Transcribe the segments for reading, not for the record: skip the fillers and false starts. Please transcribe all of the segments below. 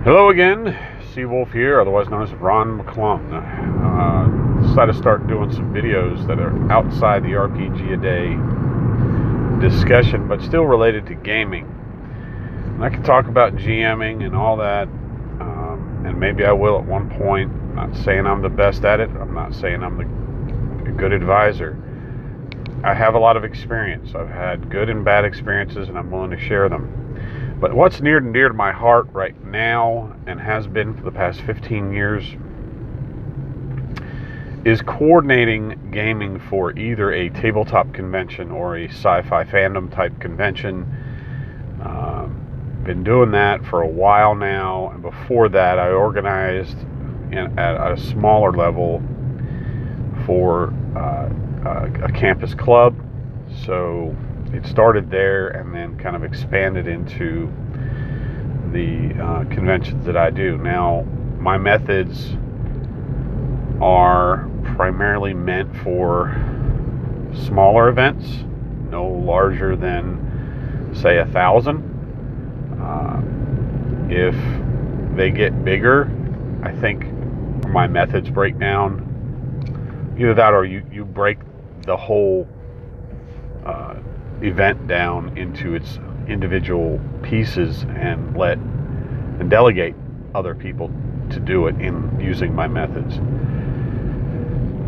Hello again, Seawolf here, otherwise known as Ron McClung. Decided to start doing some videos that are outside the RPG a day discussion, but still related to gaming. And I can talk about GMing and all that, and maybe I will at one point. I'm not saying I'm the best at it. I'm not saying I'm a good advisor. I have a lot of experience. I've had good and bad experiences, and I'm willing to share them. But what's near and dear to my heart right now, and has been for the past 15 years, is coordinating gaming for either a tabletop convention or a sci-fi fandom type convention. Been doing that for a while now, and before that I organized at a smaller level for a campus club. So it started there and then kind of expanded into the conventions that I do. Now, my methods are primarily meant for smaller events, no larger than, say, 1,000. If they get bigger, I think my methods break down. Either that or you break the whole event down into its individual pieces and delegate other people to do it in using my methods.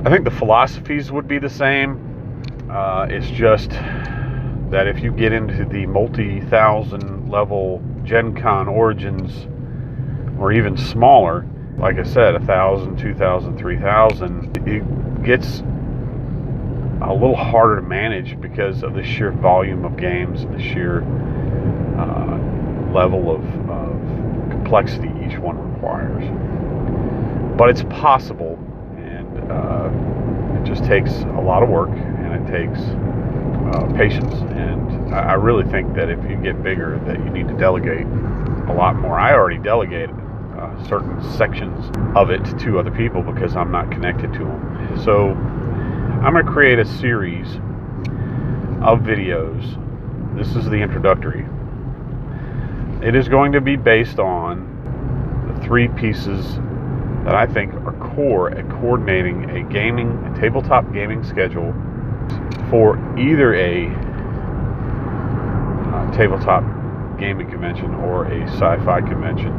I think the philosophies would be the same. It's just that if you get into the multi-thousand level Gen Con Origins, or even smaller, like I said, 1,000, 2,000, 3,000, it gets a little harder to manage because of the sheer volume of games and the sheer level of complexity each one requires. But it's possible, and it just takes a lot of work, and it takes patience. And I really think that if you get bigger, that you need to delegate a lot more. I already delegated certain sections of it to other people because I'm not connected to them. So I'm going to create a series of videos. This is the introductory. It is going to be based on the three pieces that I think are core at coordinating a tabletop gaming schedule for either a tabletop gaming convention or a sci-fi convention.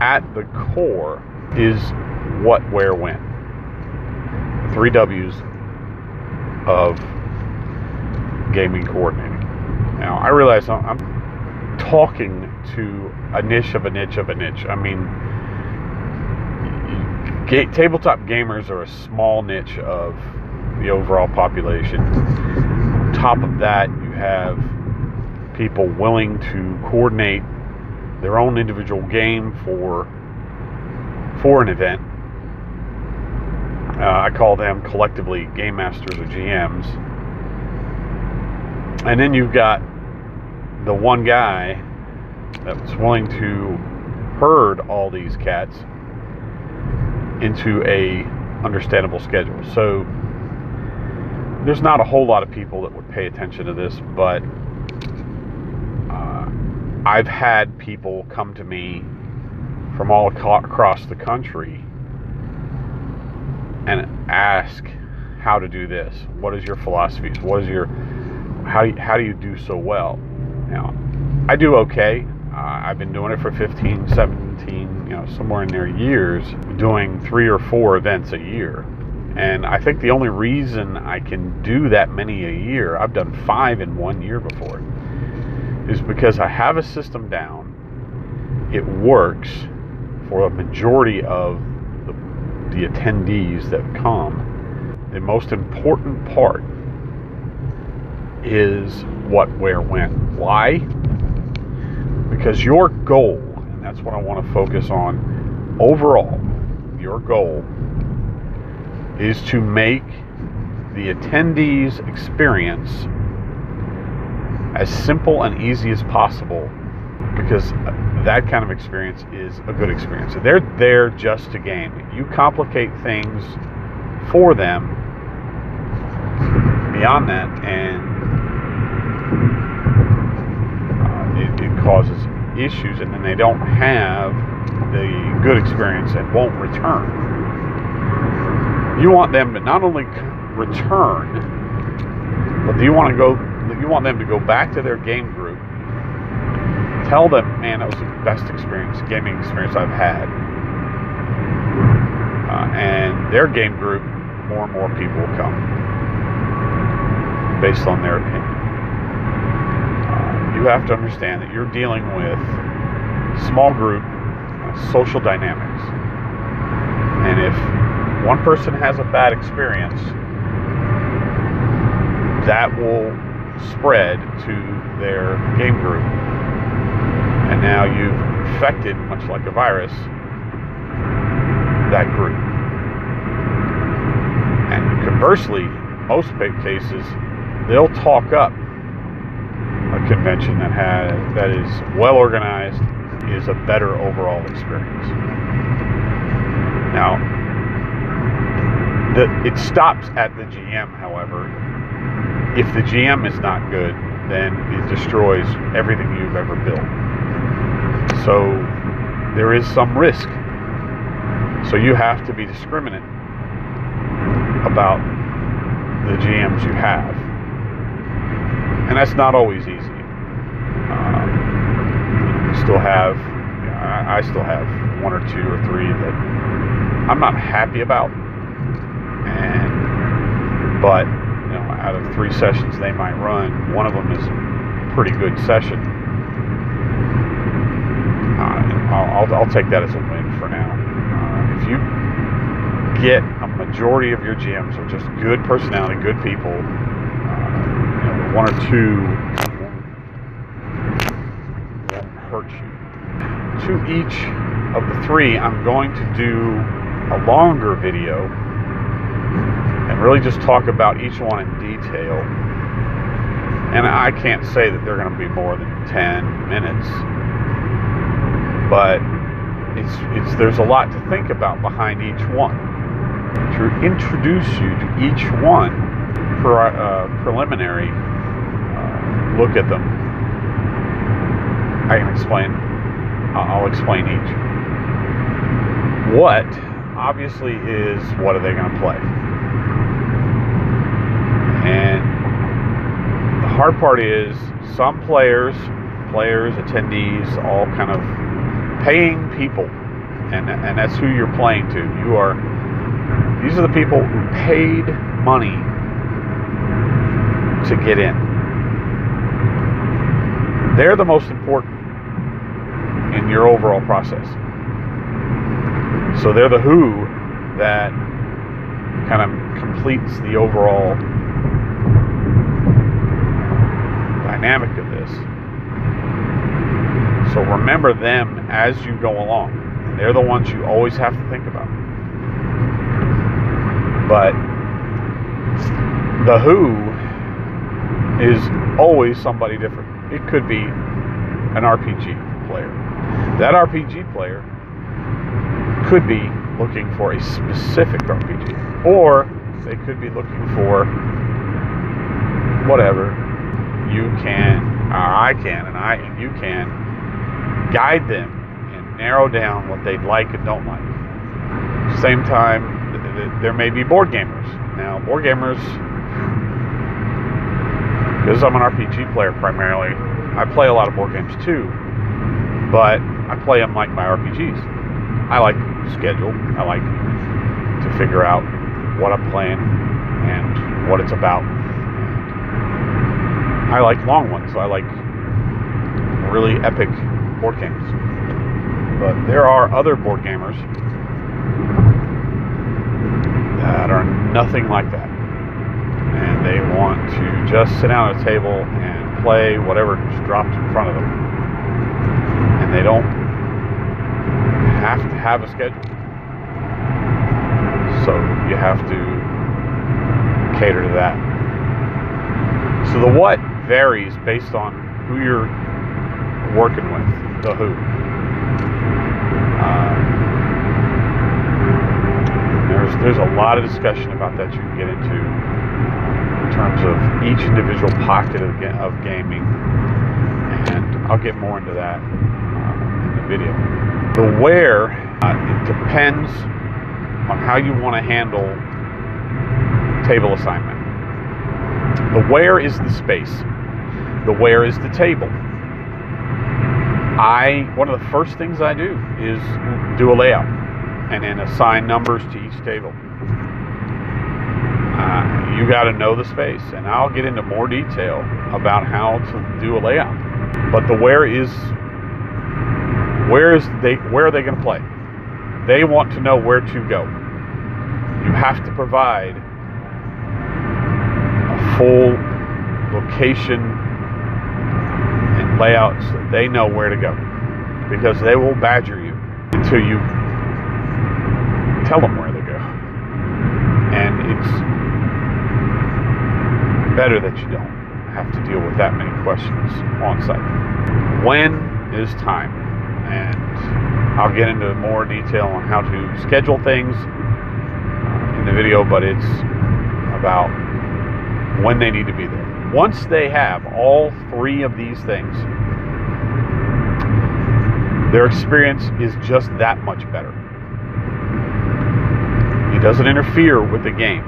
At the core is what, where, when. 3 W's of gaming coordinating. Now, I realize I'm talking to a niche of a niche of a niche. I mean, tabletop gamers are a small niche of the overall population. On top of that, you have people willing to coordinate their own individual game for an event. I call them collectively game masters or GMs. And then you've got the one guy that's willing to herd all these cats into a understandable schedule. So there's not a whole lot of people that would pay attention to this, but I've had people come to me from all across the country and ask how to do this. What is your philosophies? How do you do so well? Now, I do okay. I've been doing it for 15, 17, somewhere in there years, doing 3 or 4 events a year. And I think the only reason I can do that many a year, I've done 5 in 1 year before, is because I have a system down. It works for a majority of the attendees that come. The most important part is what, where, when. Why? Because your goal, and that's what I want to focus on overall, your goal is to make the attendees' experience as simple and easy as possible, because that kind of experience is a good experience. So they're there just to game. You complicate things for them beyond that, and it causes issues, and then they don't have the good experience and won't return. You want them to not only return, but you want them to go back to their game group, tell them, man, that was the best gaming experience I've had. And their game group, more and more people will come based on their opinion. You have to understand that you're dealing with small group social dynamics. And if one person has a bad experience, that will spread to their game group. And now you've infected, much like a virus, that group. And conversely, most cases, they'll talk up a convention that is well organized, is a better overall experience. Now, it stops at the GM, however. If the GM is not good, then it destroys everything you've ever built. So there is some risk. So you have to be discriminate about the GMs you have. And that's not always easy. I still have one or two or three that I'm not happy about. But out of 3 sessions they might run, one of them is a pretty good session. I'll take that as a win for now. If you get a majority of your GMs are just good personality, good people, one or two won't hurt you. To each of the 3, I'm going to do a longer video and really just talk about each one in detail. And I can't say that they're going to be more than 10 minutes, but there's a lot to think about behind each one. To introduce you to each one, preliminary look at them, I'll explain each. What, obviously, is what are they going to play? And the hard part is some players, attendees, all kind of paying people, and that's who you're playing to. These are the people who paid money to get in. They're the most important in your overall process. So they're the who that kind of completes the overall dynamic of this. So remember them as you go along. They're the ones you always have to think about. But the who is always somebody different. It could be an RPG player. That RPG player could be looking for a specific RPG, or they could be looking for whatever. You can, or you can guide them and narrow down what they'd like and don't like. Same time, there may be board gamers. Now, board gamers, because I'm an RPG player primarily, I play a lot of board games too, but I play them like my RPGs. I like schedule. I like to figure out what I'm playing and what it's about. I like long ones. I like really epic board games. But there are other board gamers that are nothing like that. And they want to just sit down at a table and play whatever's dropped in front of them. And they don't have to have a schedule. So you have to cater to that. So the what varies based on who you're working with, the who. There's a lot of discussion about that you can get into in terms of each individual pocket of gaming, and I'll get more into that video. The where, it depends on how you want to handle table assignment. The where is the space. The where is the table. One of the first things I do is do a layout and then assign numbers to each table. You got to know the space, and I'll get into more detail about how to do a layout. But the where are they going to play? They want to know where to go. You have to provide a full location and layout so that they know where to go, because they will badger you until you tell them where to go. And it's better that you don't have to deal with that many questions on site. When is time? And I'll get into more detail on how to schedule things in the video, but it's about when they need to be there. Once they have all three of these things, their experience is just that much better. He doesn't interfere with the game.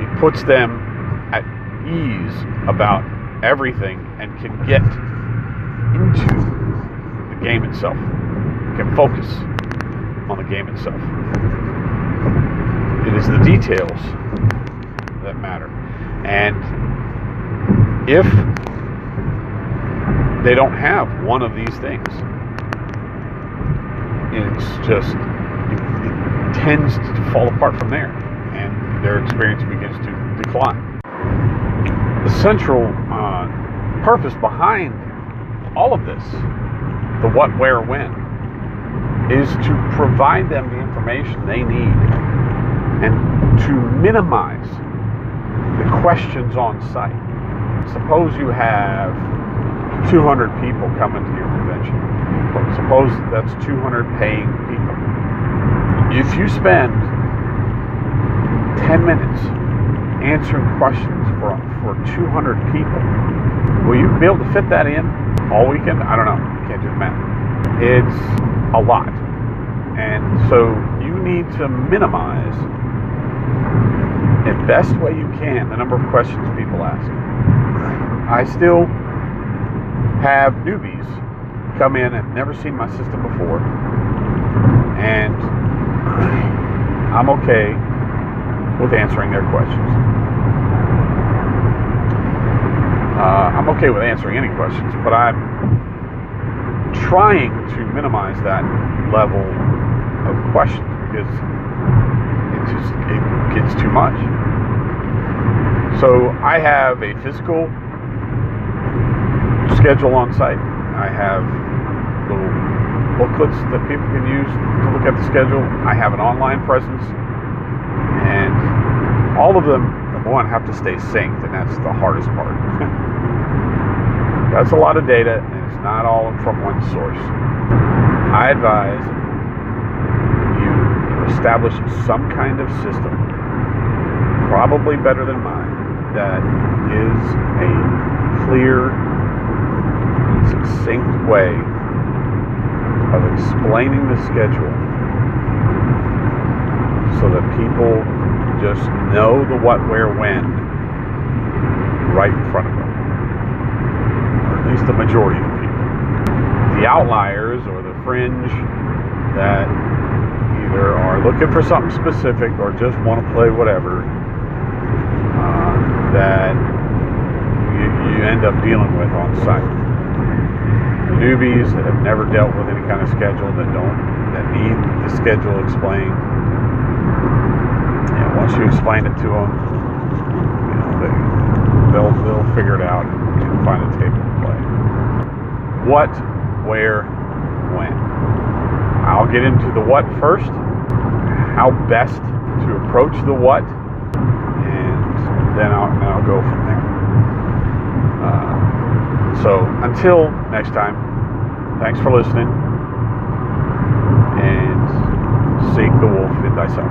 He puts them at ease about everything and can get into the game itself, can focus on the game itself. It is the details that matter. And if they don't have one of these things, it's just, it tends to fall apart from there, and their experience begins to decline. The central purpose behind all of this, the what, where, when, is to provide them the information they need and to minimize the questions on site. Suppose you have 200 people coming to your convention. Suppose that's 200 paying people. If you spend 10 minutes answering questions for 200 people, will you be able to fit that in all weekend? I don't know. Can't do the math. It's a lot. And so you need to minimize, in the best way you can, the number of questions people ask. I still have newbies come in and have never seen my system before, and I'm okay with answering their questions. I'm okay with answering any questions, but I'm trying to minimize that level of questions because it gets too much. So I have a physical schedule on site. I have little booklets that people can use to look at the schedule. I have an online presence, and all of them, number one, have to stay synced, and that's the hardest part. That's a lot of data, and it's not all from one source. I advise you establish some kind of system, probably better than mine, that is a clear, succinct way of explaining the schedule so that people just know the what, where, when right in front of them, or at least the majority of the people. The outliers or the fringe that either are looking for something specific or just want to play whatever, that you end up dealing with on site. The newbies that have never dealt with any kind of schedule, that need the schedule explained. And once you explain it to them, they'll figure it out and find a table to play. What, where, when. I'll get into the what first, how best to approach the what, and then I'll go from there. So until next time, thanks for listening, and seek the wolf in thyself.